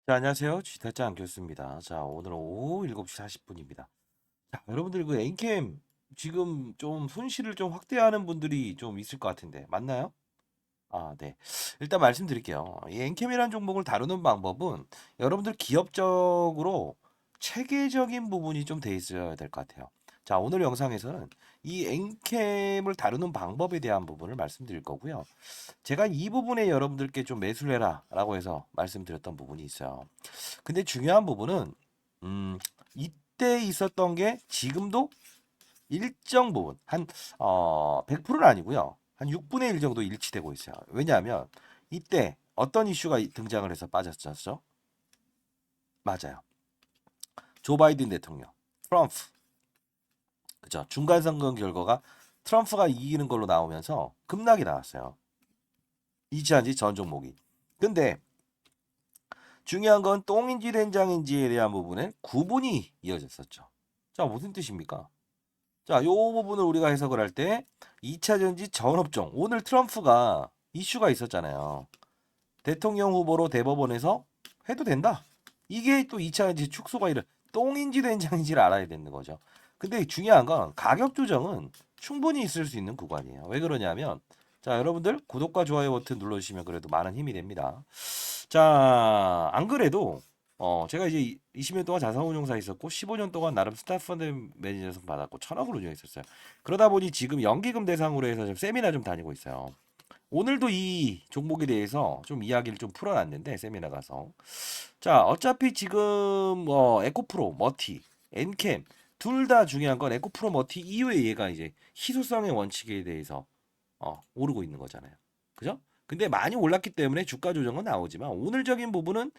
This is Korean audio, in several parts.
자, 안녕하세요. 지타짱 교수입니다. 자, 오늘은 오후 7시 40분입니다. 자, 여러분들 그 엔캠 지금 좀 손실을 좀 확대하는 분들이 좀 있을 것 같은데 맞나요? 아, 네. 일단 말씀드릴게요. 이 엔캠이라는 종목을 다루는 방법은 여러분들 기업적으로 체계적인 부분이 좀 돼 있어야 될 것 같아요. 자, 오늘 영상에서는 이 엔캠을 다루는 방법에 대한 부분을 말씀드릴 거고요. 제가 이 부분에 여러분들께 좀 매수를 해라라고 해서 말씀드렸던 부분이 있어요. 근데 중요한 부분은 이때 있었던 게 지금도 일정 부분 한 100%는 아니고요. 한 6분의 1 정도 일치되고 있어요. 왜냐하면 이때 어떤 이슈가 등장을 해서 빠졌었죠? 맞아요. 조 바이든 대통령, 트럼프, 그죠? 중간 선거 결과가 트럼프가 이기는 걸로 나오면서 급락이 나왔어요. 이치한지 전 종목이. 근데 중요한 건 똥인지 된장인지에 대한 부분에 구분이 이어졌었죠. 자, 무슨 뜻입니까? 자, 요 부분을 우리가 해석을 할 때 2차 전지 전업종 오늘 트럼프가 이슈가 있었잖아요. 대통령 후보로 대법원에서 해도 된다. 이게 또 2차 전지 축소가 이런 똥인지 된장인지를 알아야 되는 거죠. 근데 중요한 건 가격 조정은 충분히 있을 수 있는 구간이에요. 왜 그러냐면 자, 여러분들 구독과 좋아요 버튼 눌러주시면 그래도 많은 힘이 됩니다. 자, 안 그래도 제가 이제 20년 동안 자산운용사 있었고 15년 동안 나름 스타펀드 매니저성 받았고 1,000억을 운영했었어요. 그러다 보니 지금 연기금 대상으로 해서 좀 세미나 좀 다니고 있어요. 오늘도 이 종목에 대해서 좀 이야기를 좀 풀어놨는데 세미나 가서 자 어차피 지금 에코프로, 머티, 엔캠 둘 다 중요한 건 에코프로, 머티 이후에 얘가 이제 희소성의 원칙에 대해서 오르고 있는 거잖아요. 그죠? 근데 많이 올랐기 때문에 주가 조정은 나오지만 오늘적인 부분은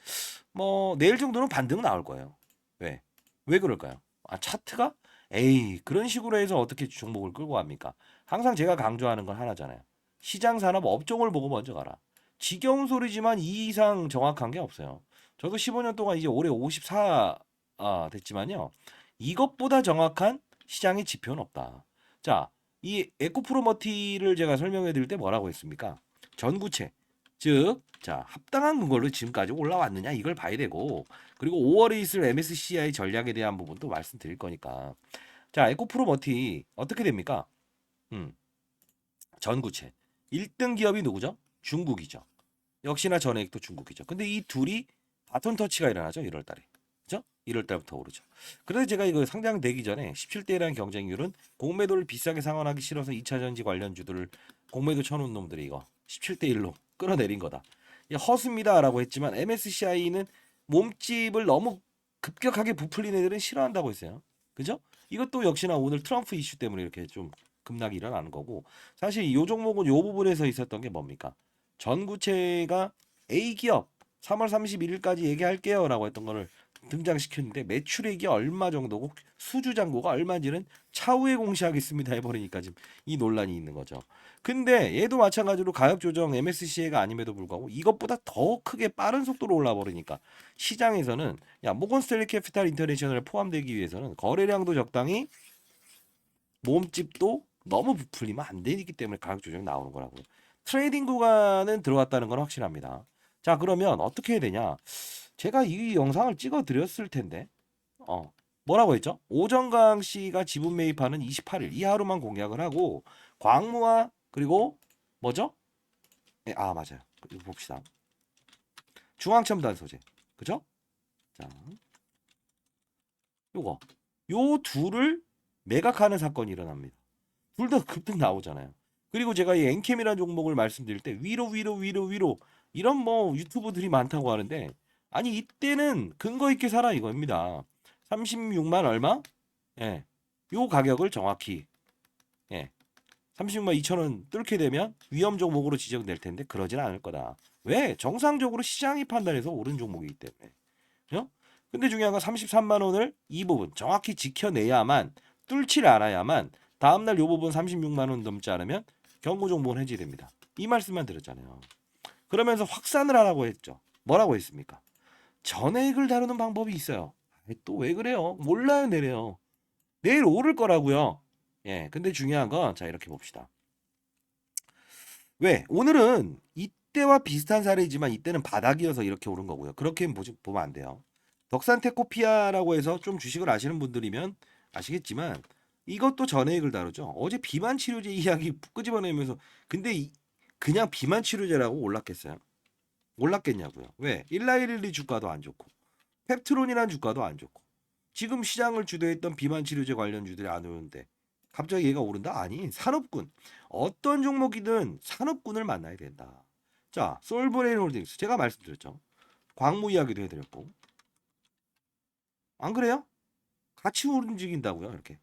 뭐 내일 정도는 반등 나올 거예요. 왜? 왜 그럴까요? 아, 차트가? 에이, 그런 식으로 해서 어떻게 종목을 끌고 갑니까? 항상 제가 강조하는 건 하나잖아요. 시장 산업 업종을 보고 먼저 가라. 지겨운 소리지만 이 이상 정확한 게 없어요. 저도 15년 동안 이제 올해 54 됐지만요. 이것보다 정확한 시장의 지표는 없다. 자, 이 에코프로머티를 제가 설명해 드릴 때 뭐라고 했습니까? 전구체. 즉, 자, 합당한 근거로 지금까지 올라왔느냐 이걸 봐야 되고 그리고 5월에 있을 MSCI 전략에 대한 부분도 말씀드릴 거니까. 자, 에코프로머티 어떻게 됩니까? 음, 전구체. 1등 기업이 누구죠? 중국이죠. 역시나 전액도 중국이죠. 근데 이 둘이 바톤 터치가 일어나죠. 1월 달에. 그죠? 1월 달부터 오르죠. 그래서 제가 이거 상장되기 전에 17대라는 경쟁률은 공매도를 비싸게 상환하기 싫어서 2차 전지 관련주들을 공매도 쳐놓은 놈들이 이거 17대 1로 끌어내린 거다. 허수입니다라고 했지만 MSCI는 몸집을 너무 급격하게 부풀린 애들은 싫어한다고 했어요. 그죠? 이것도 역시나 오늘 트럼프 이슈 때문에 이렇게 좀 급락이 일어나는 거고 사실 이 종목은 이 부분에서 있었던 게 뭡니까? 전구체가 A기업 3월 31일까지 얘기할게요라고 했던 거를 등장시켰는데 매출액이 얼마 정도고 수주잔고가 얼마인지는 차후에 공시하겠습니다 해버리니까 지금 이 논란이 있는 거죠. 근데 얘도 마찬가지로 가격 조정 MSCI가 아님에도 불구하고 이것보다 더 크게 빠른 속도로 올라 버리니까 시장에서는 야 모건스탠리 캐피탈 인터내셔널에 포함되기 위해서는 거래량도 적당히 몸집도 너무 부풀리면 안 되기 때문에 가격 조정이 나오는 거라고요. 트레이딩 구간은 들어왔다는 건 확실합니다. 자, 그러면 어떻게 해야 되냐? 제가 이 영상을 찍어 드렸을 텐데, 뭐라고 했죠? 오정강 씨가 지분 매입하는 28일 이 하루만 공략을 하고 광무와 그리고 뭐죠? 네, 맞아요. 이거 봅시다. 중앙첨단 소재, 그죠? 자, 요거 요 둘을 매각하는 사건이 일어납니다. 둘 다 급등 나오잖아요. 그리고 제가 이 엔캠이라는 종목을 말씀드릴 때 위로 이런 뭐 유튜브들이 많다고 하는데 아니 이때는 근거 있게 사라 이겁니다. 36만 얼마? 예. 요 가격을 정확히 예. 36만 2천 원 뚫게 되면 위험 종목으로 지정될 텐데 그러진 않을 거다. 왜? 정상적으로 시장이 판단해서 오른 종목이기 때문에. 어? 근데 중요한 건 33만 원을 이 부분 정확히 지켜내야만 뚫지를 않아야만 다음날 요 부분 36만 원 넘지 않으면 경고 종목은 해지됩니다. 이 말씀만 드렸잖아요. 그러면서 확산을 하라고 했죠. 뭐라고 했습니까? 전액을 다루는 방법이 있어요. 또 왜 그래요? 몰라요, 내래요. 내일 오를 거라고요. 예, 근데 중요한 건 자 이렇게 봅시다. 왜? 오늘은 이때와 비슷한 사례이지만 이때는 바닥이어서 이렇게 오른 거고요. 그렇게 보면 안 돼요. 덕산테코피아라고 해서 좀 주식을 아시는 분들이면 아시겠지만 이것도 전해액을 다루죠. 어제 비만 치료제 이야기 끄집어내면서 근데 그냥 비만 치료제라고 올랐겠어요? 올랐겠냐고요. 왜? 19112 주가도 안 좋고 펩트론이라는 주가도 안 좋고 지금 시장을 주도했던 비만 치료제 관련주들이 안 오는데 갑자기 얘가 오른다? 아니, 산업군. 어떤 종목이든 산업군을 만나야 된다. 자, 솔브레인 홀딩스 제가 말씀드렸죠. 광무 이야기도 해드렸고 안 그래요? 같이 움직인다고요, 이렇게.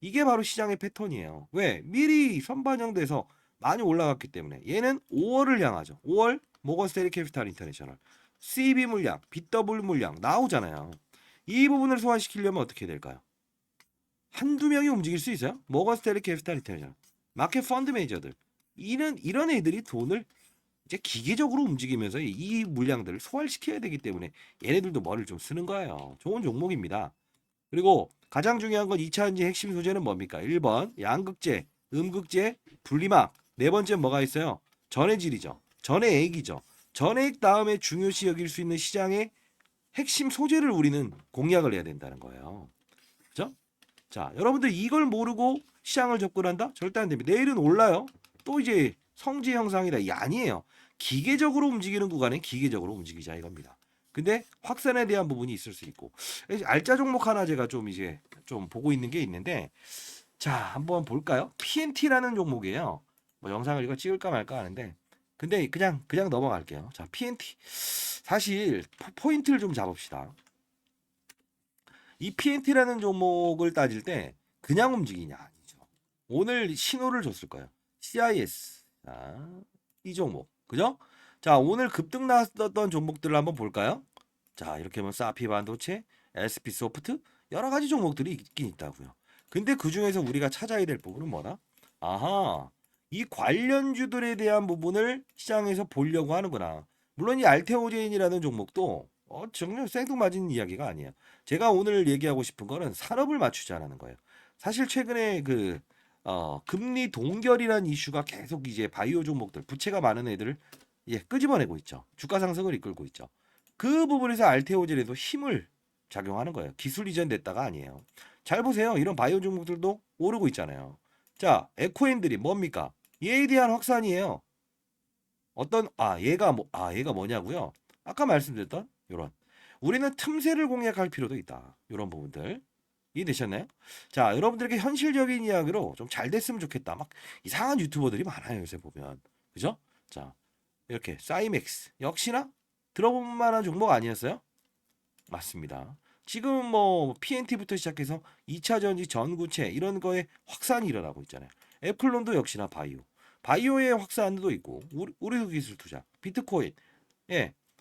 이게 바로 시장의 패턴이에요. 왜? 미리 선반영돼서 많이 올라갔기 때문에 얘는 5월을 향하죠. 5월 모건 스탠리 캐피탈 인터내셔널 CB 물량, BW 물량 나오잖아요. 이 부분을 소화시키려면 어떻게 될까요? 한두 명이 움직일 수 있어요? 모건 스탠리 캐피탈 인터내셔널, 마켓 펀드 매니저들 이런 애들이 돈을 이제 기계적으로 움직이면서 이 물량들을 소화시켜야 되기 때문에 얘네들도 머리를 좀 쓰는 거예요. 좋은 종목입니다. 그리고 가장 중요한 건 2차 전지 핵심 소재는 뭡니까? 1번 양극재, 음극재, 분리막. 네 번째 뭐가 있어요? 전해질이죠. 전해액이죠. 전해액 다음에 중요시 여길 수 있는 시장의 핵심 소재를 우리는 공략을 해야 된다는 거예요. 그죠? 자, 여러분들 이걸 모르고 시장을 접근한다? 절대 안 됩니다. 내일은 올라요. 또 이제 성지 형상이다. 이 아니에요. 기계적으로 움직이는 구간에 기계적으로 움직이자 이겁니다. 근데 확산에 대한 부분이 있을 수 있고 알짜 종목 하나 제가 좀 이제 좀 보고 있는 게 있는데 자 한번 볼까요? PNT라는 종목이에요. 뭐 영상을 이거 찍을까 말까 하는데 근데 그냥 넘어갈게요. 자 PNT 사실 포인트를 좀 잡읍시다. 이 PNT라는 종목을 따질 때 그냥 움직이냐 아니죠. 오늘 신호를 줬을 거예요. CIS 자, 이 종목 그죠? 자 오늘 급등 나왔던 종목들을 한번 볼까요? 자 이렇게 보면 사피 반도체, SP 소프트 여러 가지 종목들이 있긴 있다고요. 근데 그 중에서 우리가 찾아야 될 부분은 뭐다? 아하 이 관련주들에 대한 부분을 시장에서 보려고 하는구나. 물론 이 알테오제인이라는 종목도 정말 생뚱맞은 이야기가 아니에요. 제가 오늘 얘기하고 싶은 거는 산업을 맞추자라는 거예요. 사실 최근에 금리 동결이라는 이슈가 계속 이제 바이오 종목들, 부채가 많은 애들을 끄집어내고 있죠. 주가 상승을 이끌고 있죠. 그 부분에서 알테오젤에도 힘을 작용하는 거예요. 기술 이전됐다가 아니에요. 잘 보세요. 이런 바이오 종목들도 오르고 있잖아요. 자, 에코엔들이 뭡니까? 얘에 대한 확산이에요. 얘가 뭐냐고요? 아까 말씀드렸던 요런 우리는 틈새를 공략할 필요도 있다. 요런 부분들 이해되셨나요? 자, 여러분들에게 현실적인 이야기로 좀 잘 됐으면 좋겠다. 막 이상한 유튜버들이 많아요, 요새 보면. 그죠? 자, 이렇게 사이맥스 역시나 들어볼 만한 종목 아니었어요? 맞습니다. 지금 뭐 PNT부터 시작해서 2차 전지 전구체 이런 거에 확산이 일어나고 있잖아요. 애플론도 역시나 바이오의 확산도 있고 우리 기술 투자 비트코인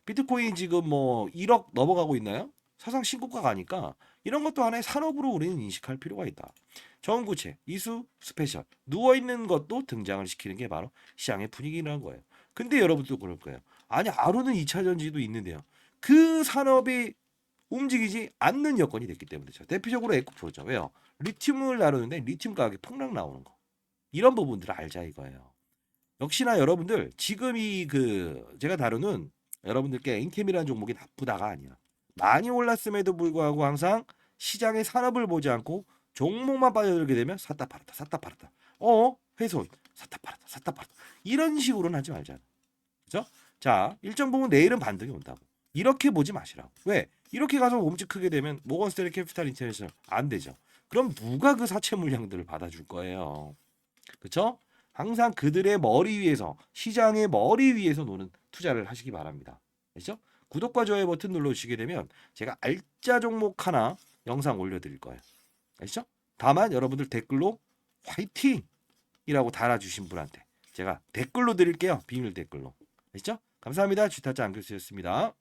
비트코인 지금 뭐 1억 넘어가고 있나요? 사상 신고가 가니까 이런 것도 하나의 산업으로 우리는 인식할 필요가 있다. 전구체, 이수, 스페셜 누워있는 것도 등장을 시키는 게 바로 시장의 분위기라는 거예요. 근데 여러분도 그럴 거예요. 아니 하루는 2차 전지도 있는데요. 그 산업이 움직이지 않는 여건이 됐기 때문이죠. 대표적으로 에코프로죠. 왜요? 리튬을 다루는데 리튬 가격이 폭락 나오는 거. 이런 부분들을 알자 이거예요. 역시나 여러분들 지금 제가 다루는 여러분들께 엔캠이라는 종목이 나쁘다가 아니야. 많이 올랐음에도 불구하고 항상 시장의 산업을 보지 않고 종목만 빠져들게 되면 샀다 팔았다 샀다 팔았다. 훼손 샀다 팔았다 샀다 팔았다. 이런 식으로는 하지 말자. 그죠? 자, 일정 부분 내일은 반등이 온다고. 이렇게 보지 마시라고. 왜? 이렇게 가서 몸집 크게 되면 모건 스탠리 캐피탈 인터내셔널 안 되죠. 그럼 누가 그 사채 물량들을 받아줄 거예요? 그렇죠? 항상 그들의 머리 위에서 시장의 머리 위에서 노는 투자를 하시기 바랍니다. 아시죠? 구독과 좋아요 버튼 눌러주시게 되면 제가 알짜 종목 하나 영상 올려드릴 거예요. 아시죠? 다만 여러분들 댓글로 화이팅이라고 달아주신 분한테 제가 댓글로 드릴게요. 비밀 댓글로. 아시죠? 감사합니다. 주타짜 안교수였습니다.